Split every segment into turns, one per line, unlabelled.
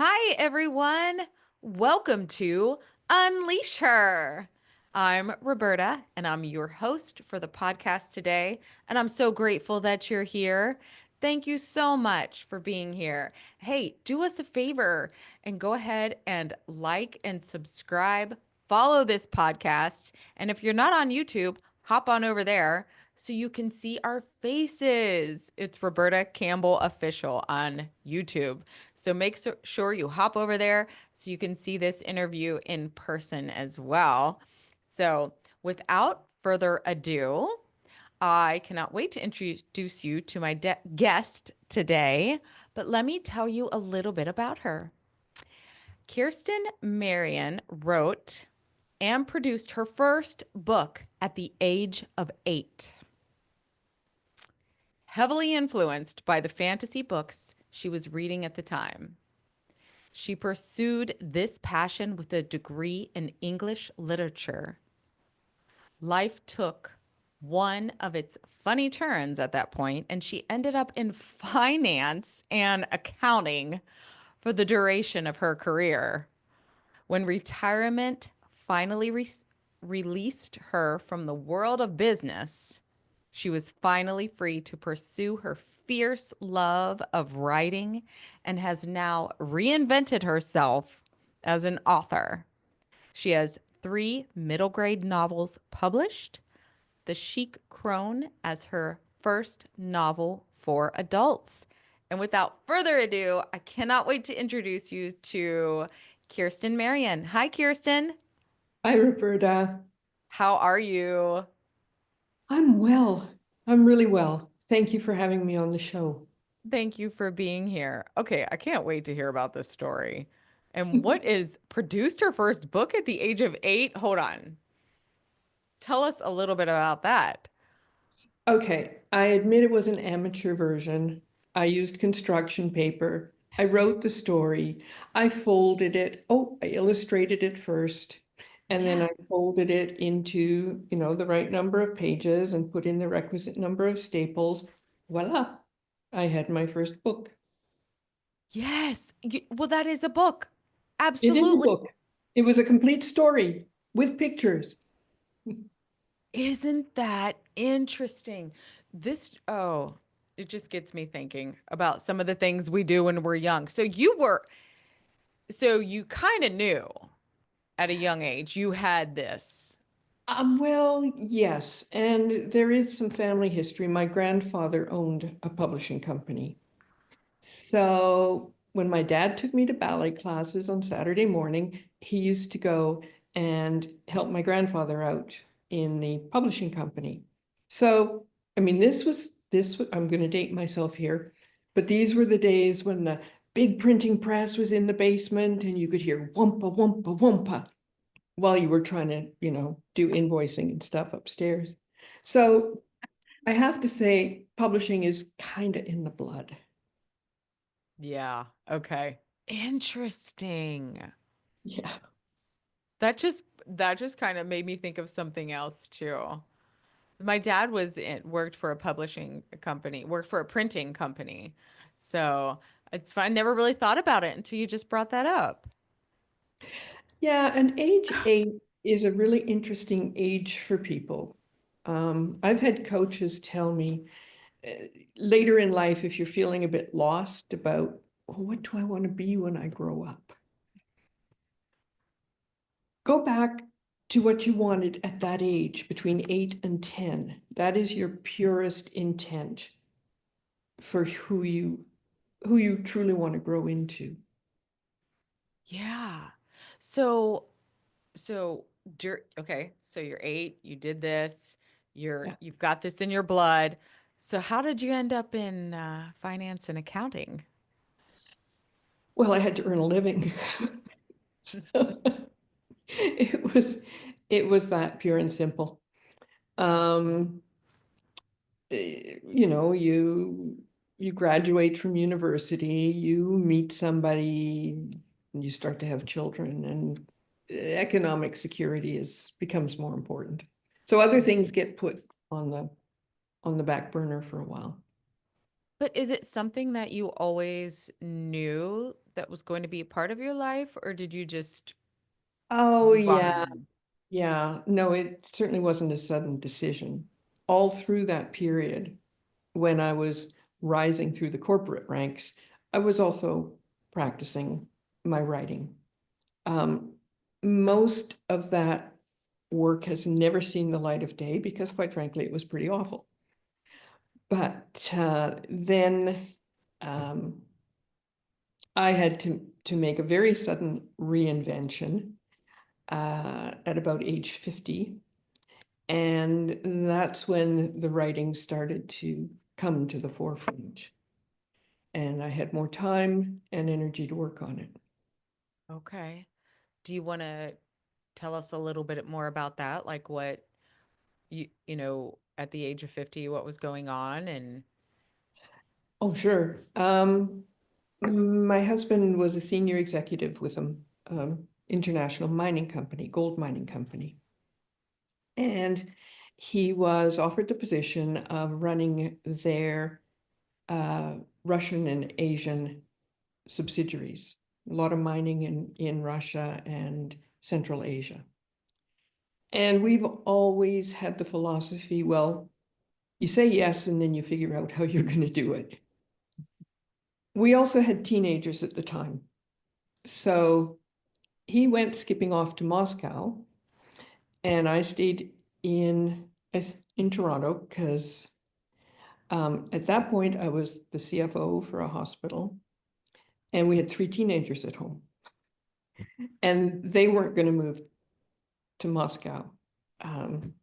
Hi, everyone. Welcome to Unleash Her. I'm Roberta, and I'm your host for the podcast today. And I'm so grateful that you're here. Thank you so much for being here. Hey, do us a favor and go ahead and like and subscribe, follow this podcast. And if you're not on YouTube, hop on over there so you can see our faces. It's Roberta Campbell Official on YouTube. So make sure you hop over there so you can see this interview in person as well. So without further ado, I cannot wait to introduce you to my guest today, but let me tell you a little bit about her. Kirsten Marion wrote and produced her first book at the age of 8. Heavily influenced by the fantasy books she was reading at the time, she pursued this passion with a degree in English literature. Life took one of its funny turns at that point, and she ended up in finance and accounting for the duration of her career. When retirement finally released her from the world of business, she was finally free to pursue her fierce love of writing and has now reinvented herself as an author. She has 3 middle grade novels published, The Chic Crone as her first novel for adults. And without further ado, I cannot wait to introduce you to Kirsten Marion. Hi, Kirsten.
Hi, Roberta.
How are you?
I'm well. I'm really well. Thank you for having me on the show.
Thank you for being here. Okay, I can't wait to hear about this story. And what is produced her first book at the age of 8? Hold on. Tell us a little bit about that.
Okay, I admit it was an amateur version. I used construction paper. I wrote the story. I folded it. Oh, I illustrated it first. And then
Yeah.
I folded it into, the right number of pages and put in the requisite number of staples. Voila, I had my first book.
Yes. Well, that is a book.
It is a
Absolutely.
book. It was a complete story with pictures.
Isn't that interesting? It just gets me thinking about some of the things we do when we're young. So you kind of knew at a young age you had this.
Well, yes, and there is some family history. My grandfather owned a publishing company. So when my dad took me to ballet classes on Saturday morning, he used to go and help my grandfather out in the publishing company. So, I mean, I'm going to date myself here, but these were the days when the big printing press was in the basement and you could hear wumpa, wumpa, wumpa while you were trying to, do invoicing and stuff upstairs. So I have to say, publishing is kind of in the blood.
Yeah. Okay. Interesting.
Yeah.
That just kind of made me think of something else too. My dad worked for a publishing company, worked for a printing company. So it's fine. Never really thought about it until you just brought that up.
Yeah. And age 8 is a really interesting age for people. I've had coaches tell me uh, later in life, if you're feeling a bit lost about, well, what do I want to be when I grow up? Go back to what you wanted at that age between 8 and 10. That is your purest intent for who you truly want to grow into.
Yeah. So so okay, so you're 8, you did this,
Yeah.
you've got this in your blood. So how did you end up in finance and accounting?
Well, I had to earn a living. It was it was that pure and simple. Um, you graduate from university, you meet somebody, and you start to have children, and economic security becomes more important. So other things get put on the back burner for a while.
But is it something that you always knew that was going to be a part of your life, or did you just
Oh,
move
yeah.
on?
Yeah. No, it certainly wasn't a sudden decision. All through that period, when I was rising through the corporate ranks, I was also practicing my writing. Um, Most of that work has never seen the light of day because, quite frankly, it was pretty awful. But then um, I had to make a very sudden reinvention at about age 50. And that's when the writing started to come to the forefront. And I had more time and energy to work on it.
Okay. Do you want to tell us a little bit more about that? Like what at the age of 50, what was going on and
Oh, sure. My husband was a senior executive with an international mining company, gold mining company. And he was offered the position of running their Russian and Asian subsidiaries, a lot of mining in Russia and Central Asia. And we've always had the philosophy, well, you say yes, and then you figure out how you're going to do it. We also had teenagers at the time. So he went skipping off to Moscow, and I stayed in Toronto because at that point I was the CFO for a hospital, and we had three teenagers at home, and they weren't going to move to Moscow um,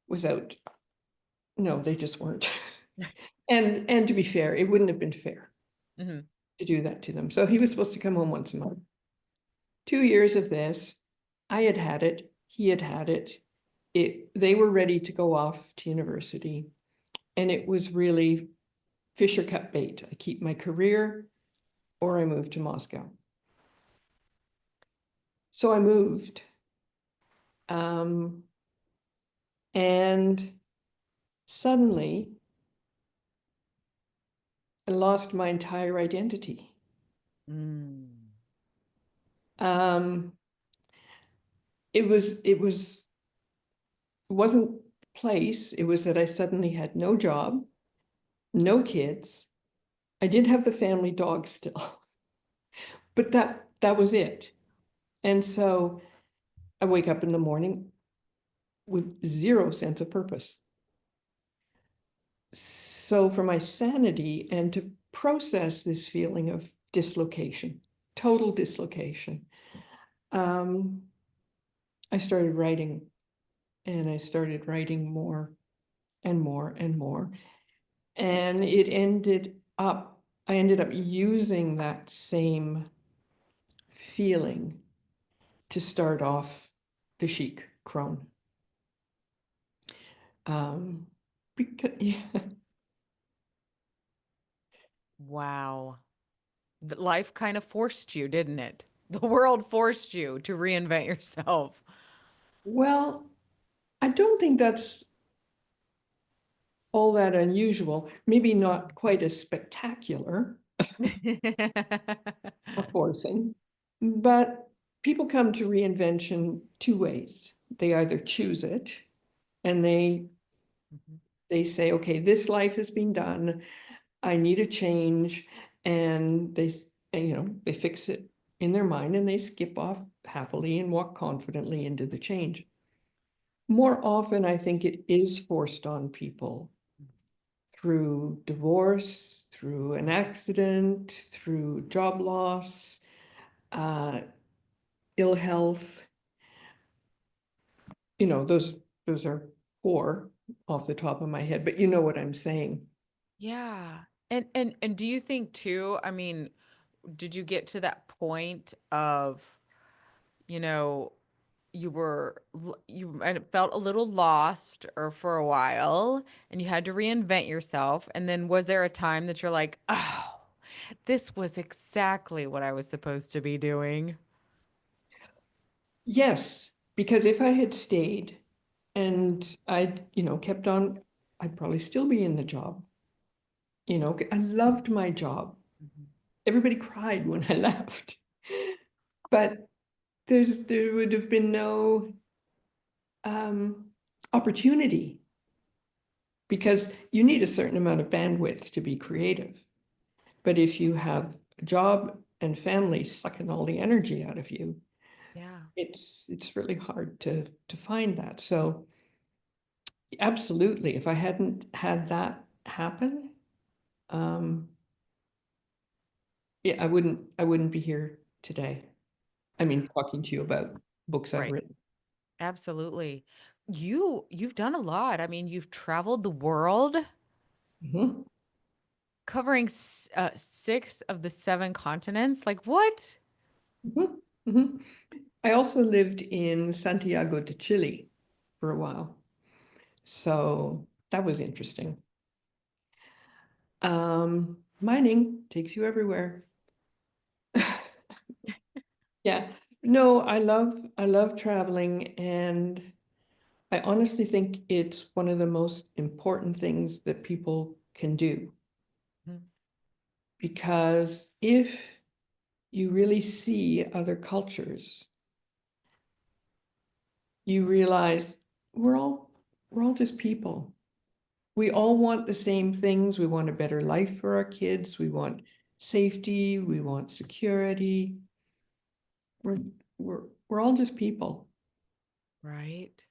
without. No, they just weren't. And to be fair, it wouldn't have been fair
Mhm.
to do that to them. So he was supposed to come home once a month. 2 years of this, I had had it, he had had it. They were ready to go off to university, and it was really fish or cut bait. I keep my career or I move to Moscow. So I moved. Um, and suddenly I lost my entire identity.
Mm.
Um, it wasn't place. It was that I suddenly had no job, no kids. I did have the family dog still, but that was it. And so I wake up in the morning with zero sense of purpose. So for my sanity and to process this feeling of dislocation, total dislocation, um, I started writing, and I started writing more and more and more. And I ended up using that same feeling to start off the chic crone. Um, because, yeah,
Wow. Life kind of forced you, didn't it? The world forced you to reinvent yourself.
well, I don't think that's all that unusual, maybe not quite as spectacular a forcing, but people come to reinvention two ways. They either choose it and
Mhm.
they say, okay, this life has been done. I need a change. And they fix it in their mind and they skip off happily and walk confidently into the change. More often, I think it is forced on people through divorce, through an accident, through job loss, uh, ill health. Those are four off the top of my head, but you know what I'm saying.
Yeah. And do you think too, I mean, did you get to that point of, you know, you might have felt a little lost or for a while and you had to reinvent yourself, and then was there a time that you're like, "Oh, this was exactly what I was supposed to be doing?"
Yes, because if I had stayed and I'd kept on, I'd probably still be in the job. You know, I loved my job.
Mhm.
Everybody cried when I left. But there would have been no opportunity because you need a certain amount of bandwidth to be creative. But if you have a job and family sucking all the energy out of you,
Yeah.
it's really hard to find that. So absolutely, if I hadn't had that happen, um, yeah, I wouldn't be here today. I
Yeah.
mean, talking to you about books I've
Right.
written.
Absolutely. You've done a lot. I mean, you've traveled the world,
Mhm,
covering 6 of the 7 continents. Like what?
mhm, mhm. I also lived in Santiago de Chile for a while, so that was interesting. Mining takes you everywhere. Yeah. No, I love traveling, and I honestly think it's one of the most important things that people can do,
Mhm.
because if you really see other cultures, you realize we're all we're all just people. We all want the same things. We want a better life for our kids. We want safety. We want security. We're we're all just people.
Right.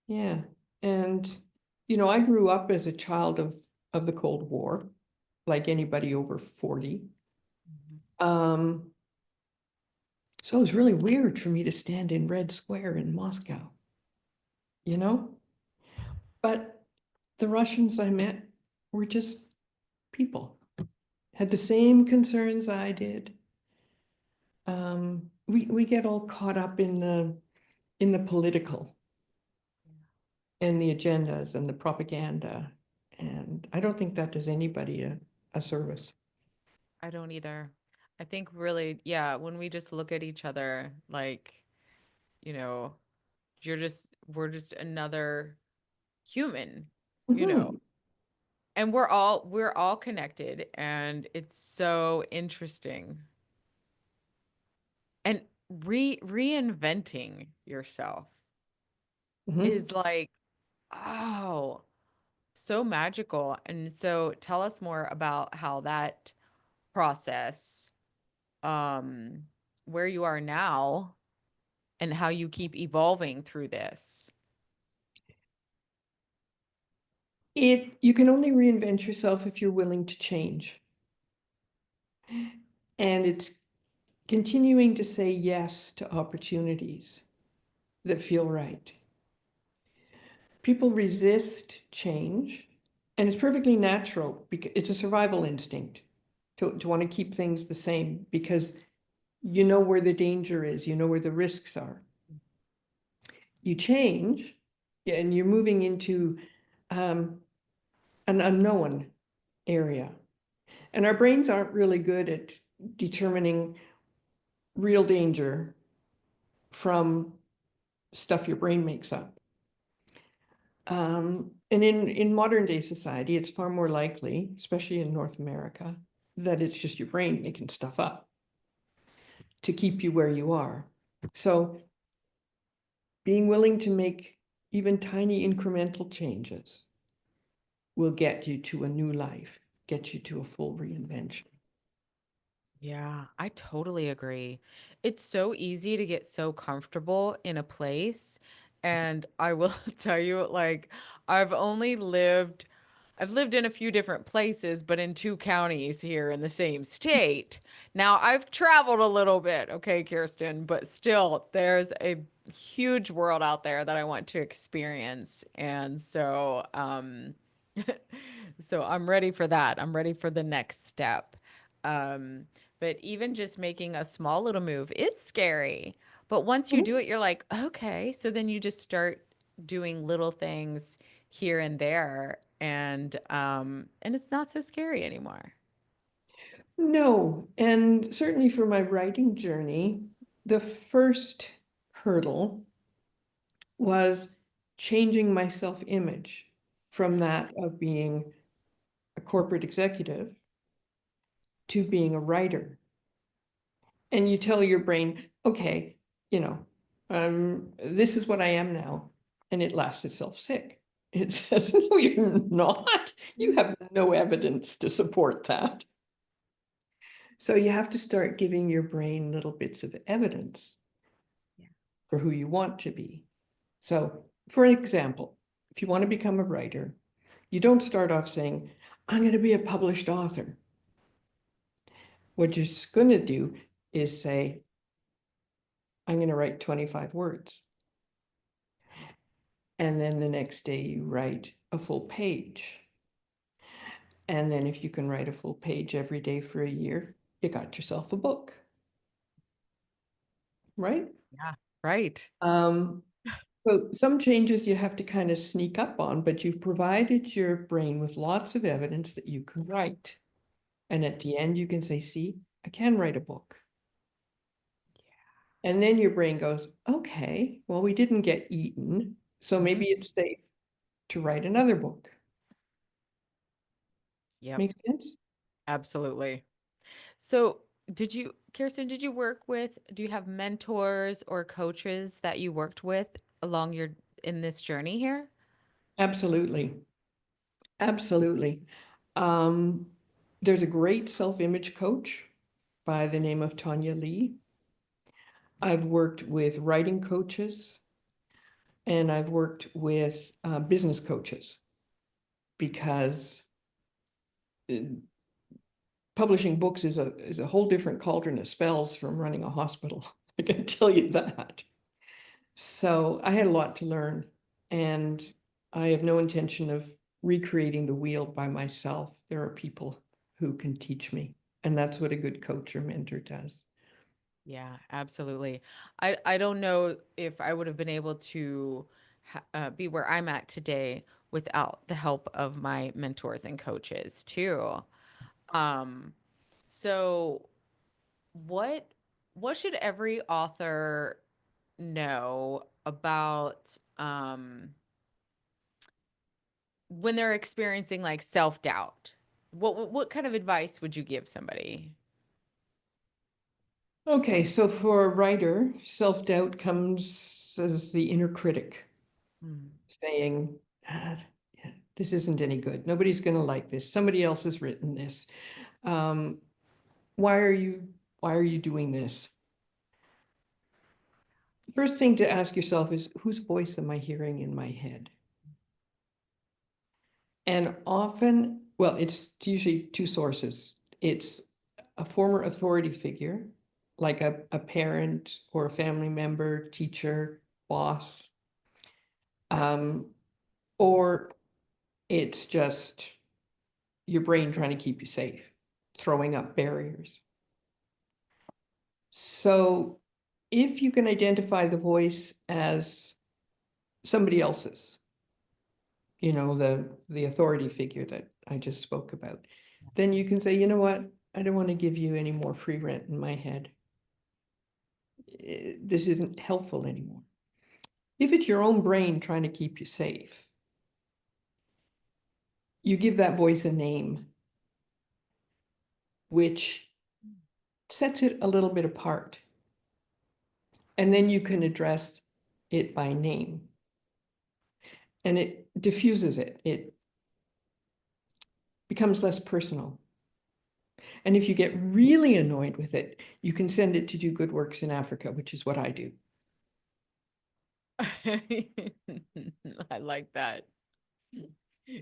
Yeah. And I grew up as a child of the Cold War, like anybody over 40.
Mhm.
Um, so it was really weird for me to stand in Red Square in Moscow, you know? But the Russians I met were just people, had the same concerns I did. We get all caught up in the political and the agendas and the propaganda, and I don't think that does anybody a service.
I don't either. I think really, yeah, when we just look at each other like, you know, we're just another human, you know.
Mhm,
And we're all connected and it's so interesting. And reinventing yourself
mhm.
is like, oh, so magical. And so tell us more about how that process, um, where you are now and how you keep evolving through this.
You can only reinvent yourself if you're willing to change. And it's continuing to say yes to opportunities that feel right. People resist change, and it's perfectly natural because it's a survival instinct to want to keep things the same because you know where the danger is, you know where the risks are. You change, yeah, and you're moving into um, an unknown area. And our brains aren't really good at determining real danger from stuff your brain makes up. And in modern day society, it's far more likely, especially in North America, that it's just your brain making stuff up to keep you where you are. So being willing to make even tiny incremental changes will get you to a new life, get you to a full reinvention.
Yeah, I totally agree. It's so easy to get so comfortable in a place. And I will tell you, like, I've only lived, I've lived in a few different places, but in 2 counties here in the same state. Now, I've traveled a little bit, okay, Kirsten, but still, there's a huge world out there that I want to experience. And so, so I'm ready for that. I'm ready for the next step. Um, but even just making a small little move, it's scary. But once you do it, you're like, okay. So then you just start doing little things here and there, and it's not so scary anymore.
No, and certainly for my writing journey, the first hurdle was changing my self-image from that of being a corporate executive to being a writer. And you tell your brain, okay, this is what I am now. And it laughs itself sick. It says, no, you're not. You have no evidence to support that. So you have to start giving your brain little bits of evidence for who you want to be. So, for example, if you want to become a writer, you don't start off saying, I'm going to be a published author. What you're going to do is say, I'm going to write 25 words. And then the next day you write a full page. And then if you can write a full page every day for a year, you got yourself a book. Right?
Yeah, right.
So some changes you have to kind of sneak up on, but you've provided your brain with lots of evidence that you can write. And at the end, you can say, see, I can write a book. And then your brain goes, okay, well, we didn't get eaten, so maybe it's safe to write another book.
Yep,
Make sense?
absolutely. So, Kirsten, do you have mentors or coaches that you worked with along in this journey here?
Absolutely. Absolutely. Um, there's a great self-image coach by the name of Tanya Lee. I've worked with writing coaches and I've worked with business coaches because uh, publishing books is a whole different cauldron of spells from running a hospital. I can tell you that. So I had a lot to learn, and I have no intention of recreating the wheel by myself. There are people who can teach me, and that's what a good coach or mentor does.
Yeah, absolutely. I don't know if I would have been able to be where I'm at today without the help of my mentors and coaches too. Um, so what what should every author know about when they're experiencing like self-doubt? What kind of advice would you give somebody?
Okay, so for a writer, self-doubt comes as the inner critic
Mm.
saying, yeah, this isn't any good. Nobody's going to like this. Somebody else has written this. Um, why are you doing this? First thing to ask yourself is, whose voice am I hearing in my head? And often, well, it's usually two sources. It's a former authority figure, like a parent or a family member, teacher, boss, um, or it's just your brain trying to keep you safe, throwing up barriers. So if you can identify the voice as somebody else's, the authority figure that I just spoke about, then you can say, you know what? I don't want to give you any more free rent in my head. This isn't helpful anymore. If it's your own brain trying to keep you safe, you give that voice a name, which sets it a little bit apart. And then you can address it by name. And it diffuses it. It becomes less personal. And if you get really annoyed with it, you can send it to do good works in Africa, which is what I do.
I like that.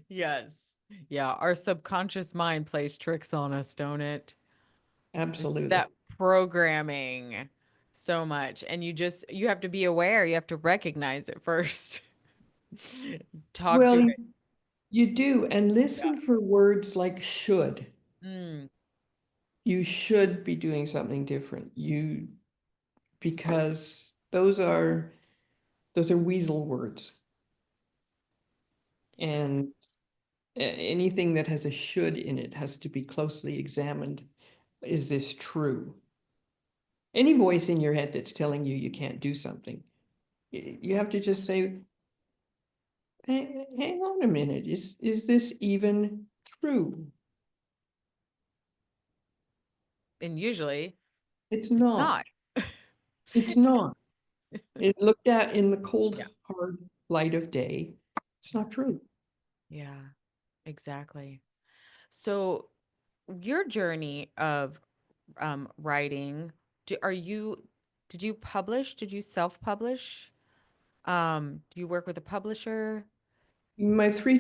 Yes. Yeah, our subconscious mind plays tricks on us, don't it?
Absolutely.
That programming so much. And you have to be aware, you have to recognize it first. Talk
Well,
to
you,
it.
you do. And
Yeah.
listen for words like should.
Mm.
You should be doing something different. Because those are weasel words. And anything that has a should in it has to be closely examined. Is this true? Any voice in your head that's telling you you can't do something, you have to just say, hang on a minute, is this even true.
And usually
It's
it's
not.
not.
It's not. It looked at in the
Yeah.
cold, hard light of day. It's not true.
Yeah, exactly. So your journey of writing, are you, did you publish? Did you self-publish? Do you work with a publisher?
My three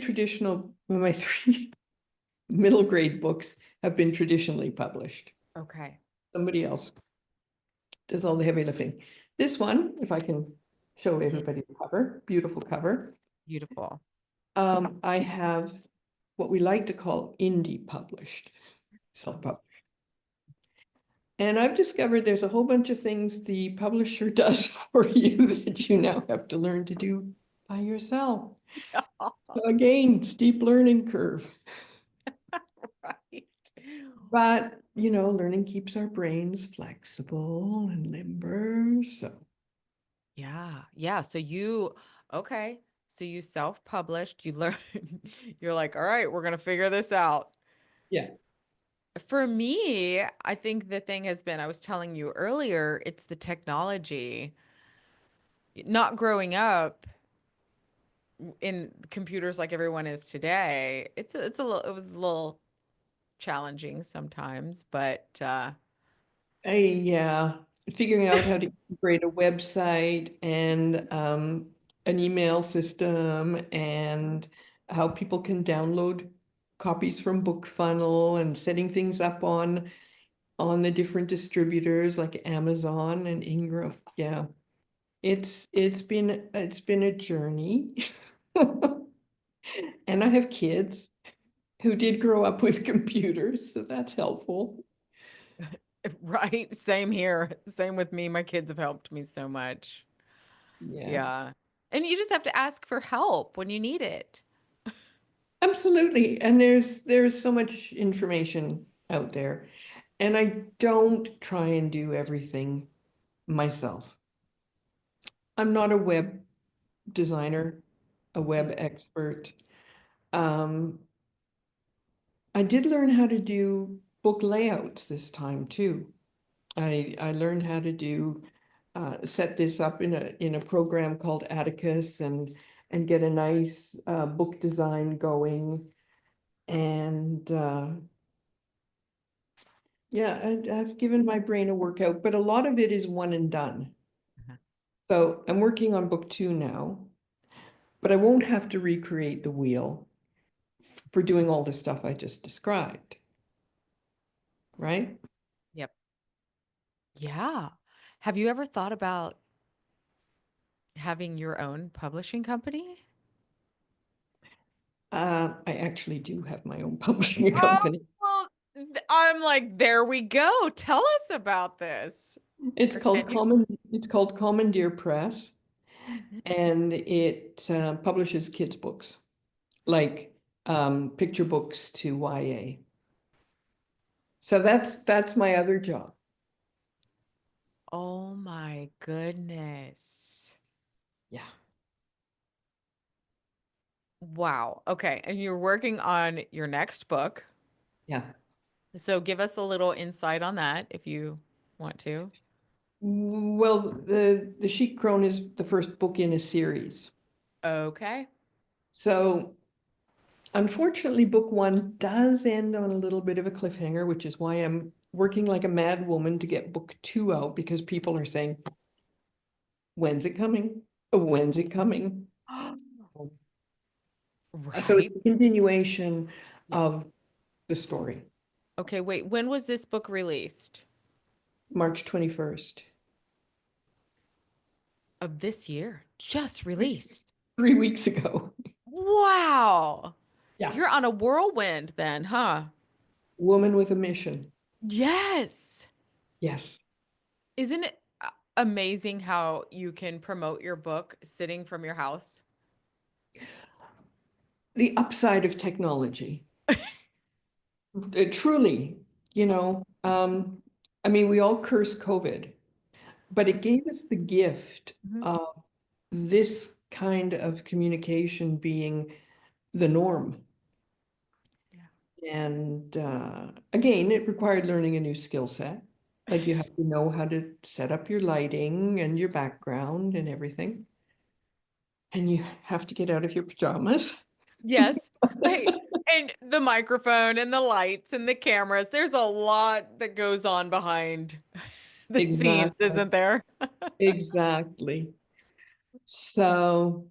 middle grade books have been traditionally published.
Okay.
Somebody else does all the heavy lifting. This one, if I can show
Mm,
everybody the cover, beautiful cover.
beautiful.
I have what we like to call indie published, self-published. And I've discovered there's a whole bunch of things the publisher does for you that you now have to learn to do by yourself. So again, steep learning curve.
Right.
But, learning keeps our brains flexible and limber. So,
Yeah. Yeah. Okay. So you self-published, you learn, you're like, all right, we're gonna figure this out.
yeah.
For me, I think the thing has been, I was telling you earlier, it's the technology. Not growing up in computers like everyone is today, it was a little challenging sometimes, but
Yeah, figuring out how to create a website and an email system and how people can download copies from BookFunnel and setting things up on the different distributors like Amazon and Ingram. Yeah, it's been a journey. And I have kids who did grow up with computers, so that's helpful.
right, same here. Same with me. My kids have helped me so much.
Yeah.
Yeah. And you just have to ask for help when you need it.
Absolutely. And there's so much information out there. And I don't try and do everything myself. I'm not a web designer, a
Mm,
web expert. Um, I did learn how to do book layouts this time too. I learned how to do set this up in a program called Atticus and get a nice book design going. And yeah, I've given my brain a workout, but a lot of it is one and done.
uh-huh.
So I'm working on book 2 now, but I won't have to recreate the wheel for doing all the stuff I just described, right?
Yep. Yeah. Have you ever thought about having your own publishing company?
I actually do have my own publishing
Oh,
company.
well, I'm like, there we go. Tell us about this.
It's
Or
called
can you?
Commandeer Press, and it publishes kids' books, like picture books to YA. So that's my other job.
Oh my goodness.
Yeah.
Wow. Okay. And you're working on your next book.
Yeah.
So give us a little insight on that if you want to.
Well, the Sheep Crone is the first book in a series.
Okay.
So unfortunately, book 1 does end on a little bit of a cliffhanger, which is why I'm working like a mad woman to get book 2 out because people are saying, when's it coming? Oh, when's it coming? So it's
Right.
a continuation
Yes.
of the story,
Okay. Wait. When was this book released?
March 21st.
Of this year? Just released.
3 weeks ago.
Wow.
Yeah.
You're on a whirlwind then, huh?
Woman with a mission.
Yes.
Yes.
Isn't it amazing how you can promote your book sitting from your house?
The upside of technology. Truly, I mean, we all curse COVID, but it gave us the gift
Mhm.
of this kind of communication being the norm.
Yeah.
And again, it required learning a new skill set. Like you have to know how to set up your lighting and your background and everything. And you have to get out of your pajamas.
Yes. I, and the microphone and the lights and the cameras. There's a lot that goes on behind the scenes,
Exactly.
isn't there?
Exactly. So,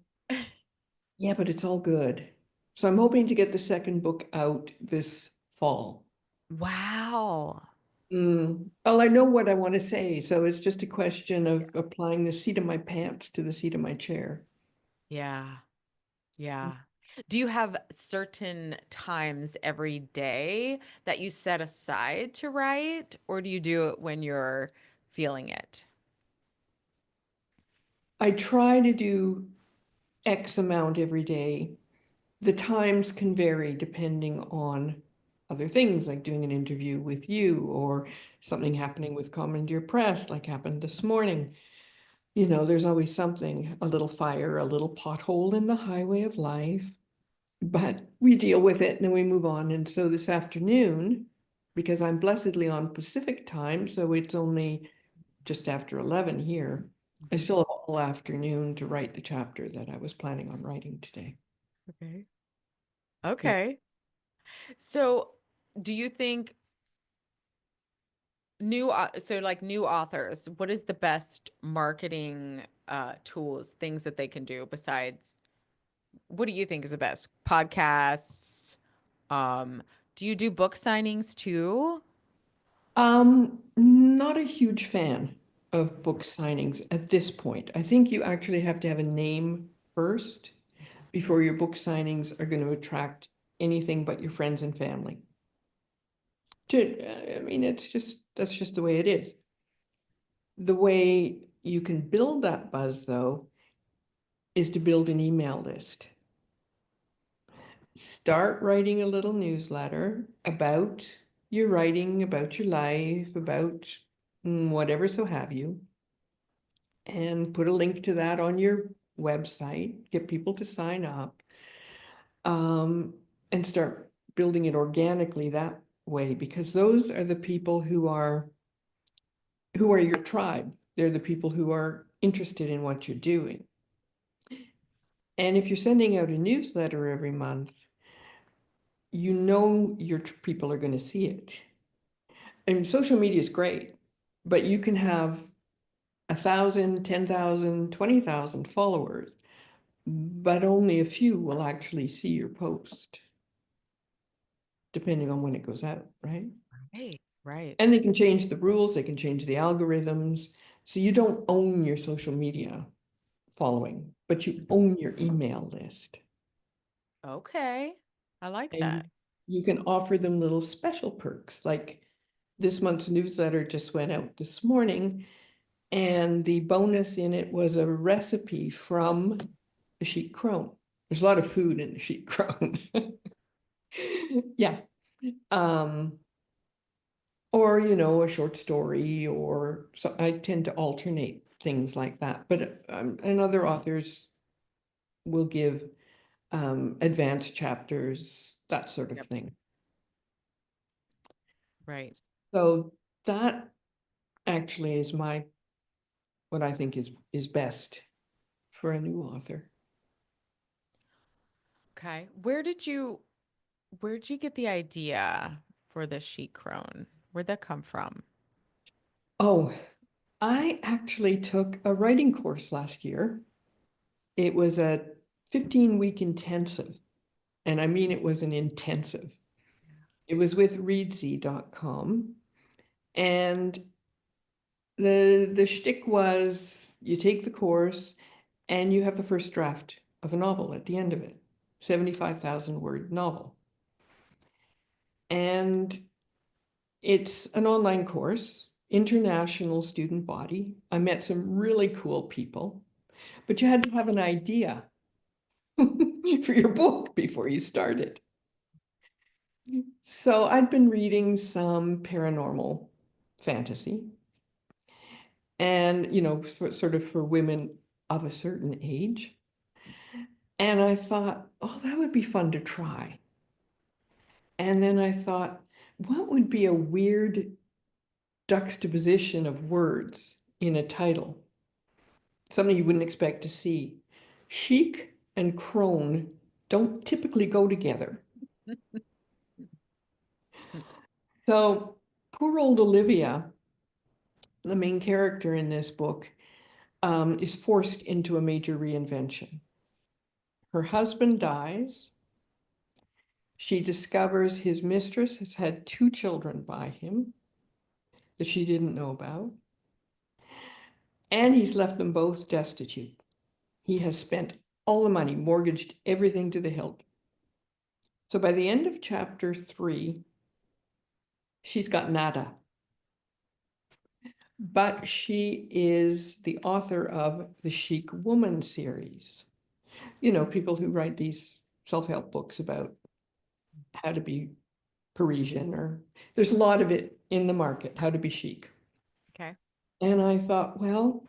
yeah, but it's all good. So I'm hoping to get the second book out this fall.
Wow.
Well, I know what I want to say, so it's just a question of applying the seat of my pants to the seat of my chair.
Yeah. Yeah. Do you have certain times every day that you set aside to write, or do you do it when you're feeling it?
I try to do X amount every day. The times can vary depending on other things, like doing an interview with you or something happening with Commandeer Press, like happened this morning. You know, there's always something, a little fire, a little pothole in the highway of life, but we deal with it and then we move on. And so this afternoon, because I'm blessedly on Pacific time, so it's only just after 11 here, I
Mhm.
still have all afternoon to write the chapter that I was planning on writing today.
Okay.
Yeah.
Okay. So, do you think new authors, what is the best marketing tools, things that they can do besides what do you think is the best? Podcasts? Um, do you do book signings too?
Not a huge fan of book signings at this point. I think you actually have to have a name first before your book signings are going to attract anything but your friends and family. I mean, that's just the way it is. The way you can build that buzz, though, is to build an email list. Start writing a little newsletter about your writing, about your life, about whatever so have you, and put a link to that on your website, get people to sign up, um, and start building it organically that way, because those are the people who are your tribe. They're the people who are interested in what you're doing. And if you're sending out a newsletter every month, you know your people are going to see it. And social media is great, but you can have 1,000, 10,000, 20,000 followers, but only a few will actually see your post, depending on when it goes out, right?
Right, right.
And they can change the rules, they can change the algorithms. So you don't own your social media following, but you own your email list.
Okay. I like
And
that.
you can offer them little special perks. Like this month's newsletter just went out this morning, and the bonus in it was a recipe from the sheep crone. There's a lot of food in the sheep crone. Yeah. Um, or, you know, a short story, or so I tend to alternate things like that. But and other authors will give advanced chapters, that sort of
Yep.
thing.
Right.
So that actually is what I think is best for a new author.
Okay. Where did you get the idea for the sheet crone? Where'd that come from?
Oh, I actually took a writing course last year. It was a 15-week intensive, and I mean it was an intensive. It was with readsy.com, and the shtick was you take the course and you have the first draft of a novel at the end of it, 75,000 word novel. And it's an online course, international student body. I met some really cool people, but you had to have an idea for your book before you started. So I'd been reading some paranormal fantasy and, you know, sort of for women of a certain age. And I thought, oh, that would be fun to try. And then I thought, what would be a weird juxtaposition of words in a title? Something you wouldn't expect to see. Chic and crone don't typically go together. So poor old Olivia, the main character in this book, is forced into a major reinvention. Her husband dies. She discovers his mistress has had two children by him that she didn't know about, and he's left them both destitute. He has spent all the money, mortgaged everything to the hilt. So by the end of chapter 3, she's got nada. But she is the author of the Chic Woman series. You know, people who write these self-help books about how to be Parisian, or there's a lot of it in the market, how to be chic.
Okay.
And I thought, well,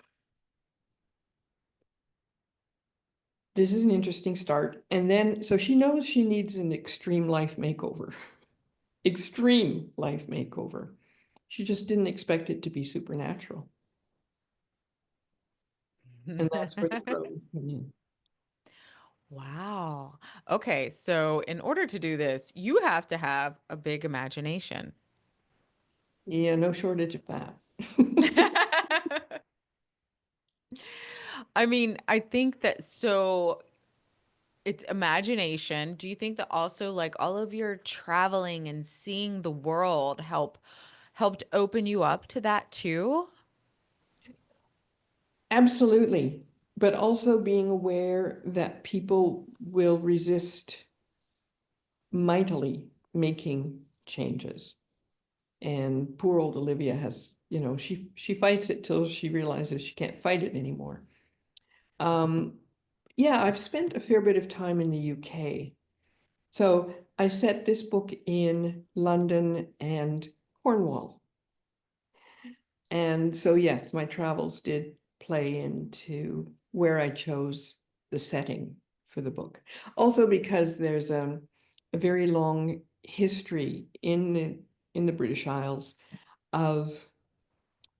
this is an interesting start. And then, so she knows she needs an extreme life makeover, extreme life makeover. She just didn't expect it to be supernatural. And that's where the crows come in.
Wow. Okay, so in order to do this, you have to have a big imagination.
Yeah, no shortage of that.
I mean, I think that so it's imagination. Do you think that also like all of your traveling and seeing the world helped open you up to that too?
Absolutely. But also being aware that people will resist mightily making changes. And poor old Olivia has, you know, she fights it till she realizes she can't fight it anymore. Um, yeah, I've spent a fair bit of time in the UK. So I set this book in London and Cornwall. And so, yes, my travels did play into where I chose the setting for the book. Also because there's a very long history in the British Isles of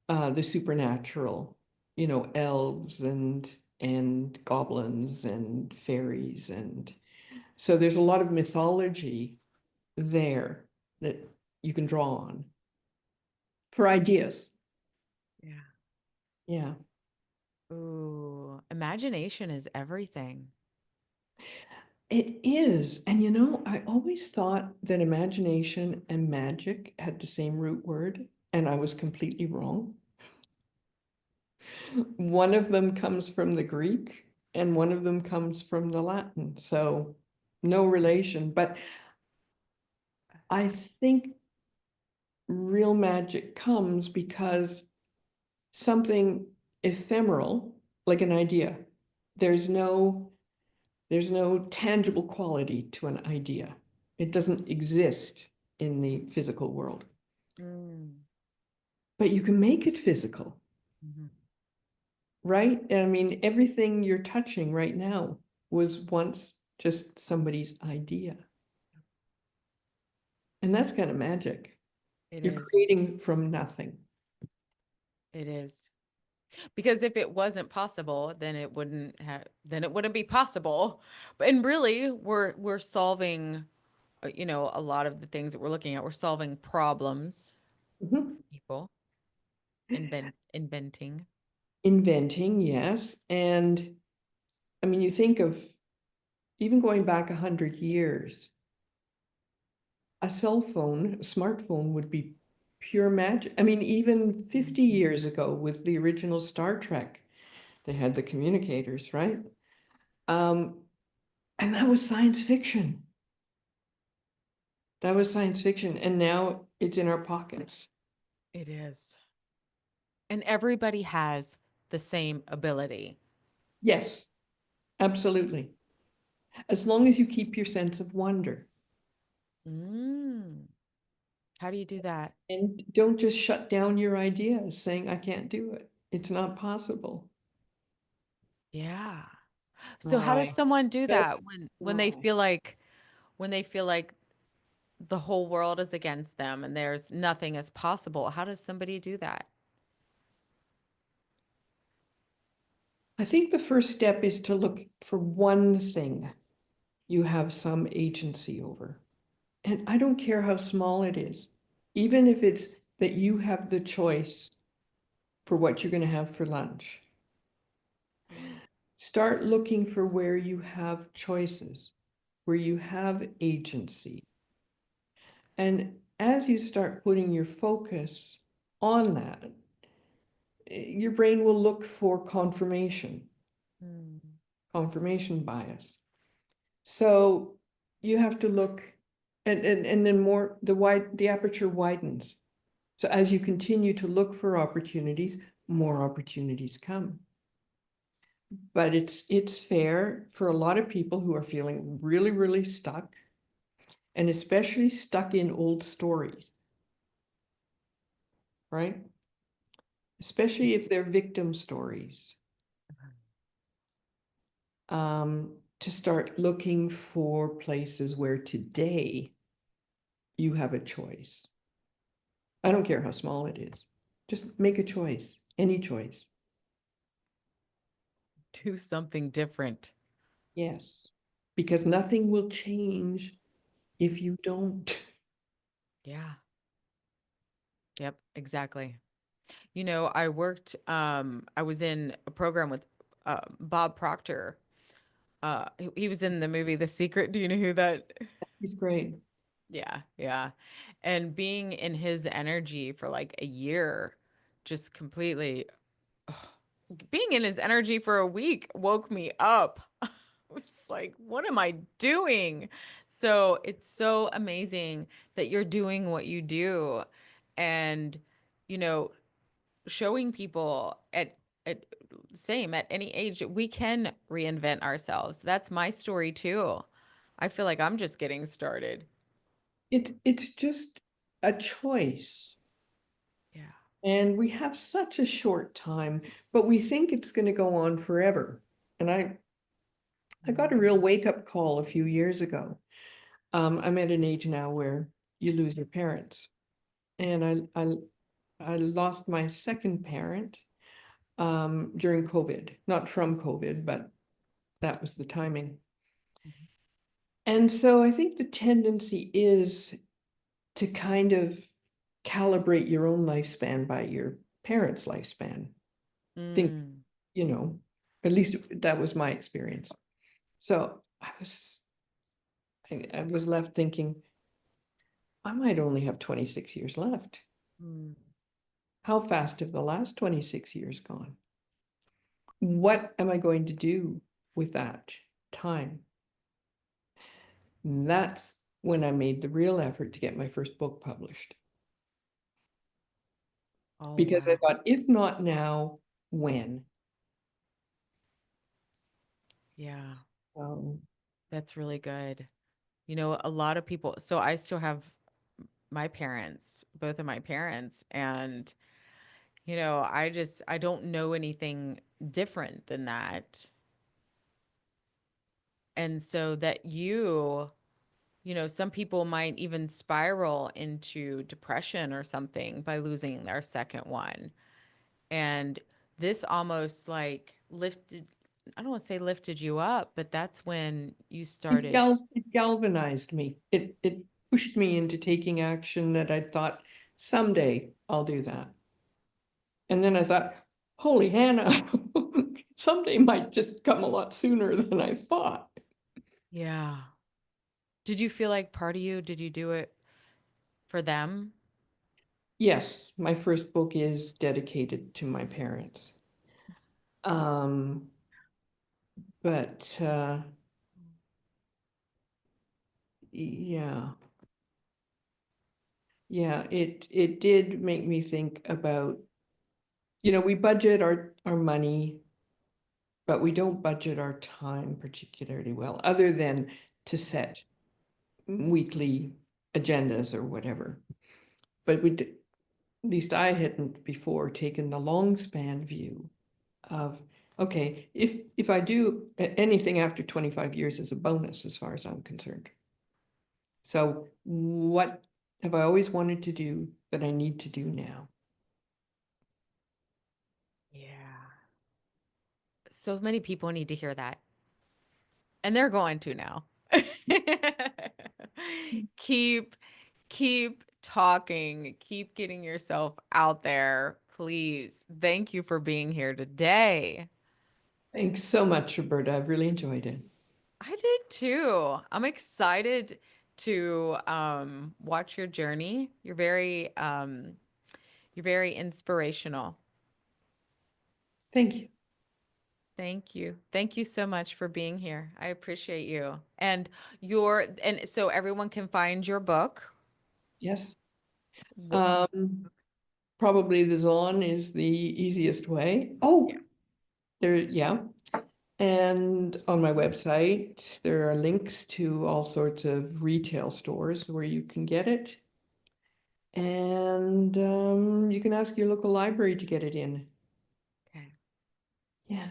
the supernatural, you know, elves and goblins and fairies, and so there's a lot of mythology there that you can draw on for ideas.
Yeah.
Yeah.
Ooh, imagination is everything.
It is. And you know, I always thought that imagination and magic had the same root word, and I was completely wrong. One of them comes from the Greek and one of them comes from the Latin. So no relation. But I think real magic comes because something ephemeral, like an idea, there's no there's no tangible quality to an idea. It doesn't exist in the physical world,
Mm.
but you can make it physical,
Mhm.
right? I mean, everything you're touching right now was once just somebody's idea. And that's kind of magic.
It
You're
is.
creating from nothing.
It is. Because if it wasn't possible, then it wouldn't be possible. But and really, we're solving, a lot of the things that we're looking at. We're solving problems,
Mhm.
people, inventing.
Inventing, yes. And I mean, you think of even going back 100 years, a cell phone, a smartphone would be pure magic. I mean, even 50 years ago with the original Star Trek, they had the communicators, right? Um, and that was science fiction. That was science fiction. And now it's in our pockets.
It is. And everybody has the same ability.
Yes, absolutely. As long as you keep your sense of wonder
Mm. How do you do that?
and don't just shut down your ideas saying, I can't do it. It's not possible.
Yeah. So how does
Why?
someone do
Just
that when they
why?
feel like when they feel like the whole world is against them and there's nothing is possible. How does somebody do that?
I think the first step is to look for one thing you have some agency over. And I don't care how small it is, even if it's that you have the choice for what you're going to have for lunch. Start looking for where you have choices, where you have agency. And as you start putting your focus on that, your brain will look for
Mm.
confirmation bias. So you have to look, and then more, the aperture widens. So as you continue to look for opportunities, more opportunities come. But it's fair for a lot of people who are feeling really, really stuck, and especially stuck in old stories, right? Especially if they're victim stories. To start looking for places where today you have a choice. I don't care how small it is. Just make a choice, any choice.
Do something different.
Yes. Because nothing will change if you don't.
Yeah. Yep, exactly. You know, I was in a program with Bob Proctor. He was in the movie The Secret. Do you know who that?
He's great.
Yeah, yeah. And being in his energy for like a year, just completely, ugh, being in his energy for a week woke me up. I was like, what am I doing? So it's so amazing that you're doing what you do. And, you know, showing people at same at any age we can reinvent ourselves. That's my story too. I feel like I'm just getting started.
It's just a choice.
Yeah.
And we have such a short time, but we think it's going to go on forever. And I got a real wake-up call a few years ago. I'm at an age now where you lose your parents. And I lost my second parent during COVID, not from COVID, but that was the timing.
Mhm.
And so I think the tendency is to kind of calibrate your own lifespan by your parents' lifespan. Think,
Mm,
you know, at least that was my experience. So I was left thinking, I might only have 26 years left.
mm.
How fast have the last 26 years gone? What am I going to do with that time? And that's when I made the real effort to get my first book published.
Oh,
Because I
wow.
thought, if not now, when?
Yeah,
So,
that's really good. You know, a lot of people, so I still have my parents, both of my parents, and you know, I don't know anything different than that. And so that you know, some people might even spiral into depression or something by losing their second one. And this almost like lifted, I don't want to say lifted you up, but that's when you started.
it galvanized me. It pushed me into taking action that I thought someday I'll do that. And then I thought, holy Hannah, someday might just come a lot sooner than I thought.
Yeah. Did you feel like part of you, did you do it for them?
Yes, my first book is dedicated to my parents. Um, but yeah, yeah, it did make me think about, we budget our money, but we don't budget our time particularly well, other than to set weekly agendas or whatever. But at least I hadn't before taken the long span view of, okay, if I do anything after 25 years is a bonus as far as I'm concerned. So what have I always wanted to do that I need to do now?
Yeah. So many people need to hear that. And they're going to now. Keep keep talking, keep getting yourself out there, please. Thank you for being here today.
Thanks so much, Roberta. I've really enjoyed it.
I did too. I'm excited to watch your journey. You're very inspirational.
Thank you.
Thank you. Thank you so much for being here. I appreciate you. And so everyone can find your book.
Yes.
What,
Um, Probably the Zon is the easiest way.
yeah.
Oh, there, yeah. And on my website, there are links to all sorts of retail stores where you can get it. And you can ask your local library to get it in.
Okay.
Yeah,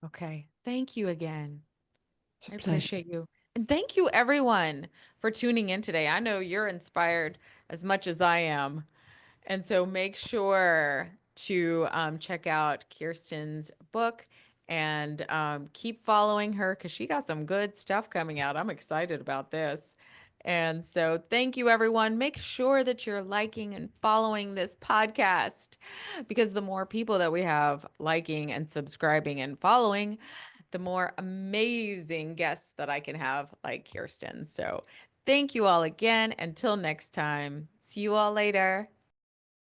Okay. Thank you again.
it's a
I
pleasure.
appreciate you. And thank you everyone for tuning in today. I know you're inspired as much as I am. And so make sure to check out Kirsten's book and keep following her because she got some good stuff coming out. I'm excited about this. And so thank you, everyone. Make sure that you're liking and following this podcast because the more people that we have liking and subscribing and following, the more amazing guests that I can have like Kirsten. So thank you all again. Until next time, see you all later.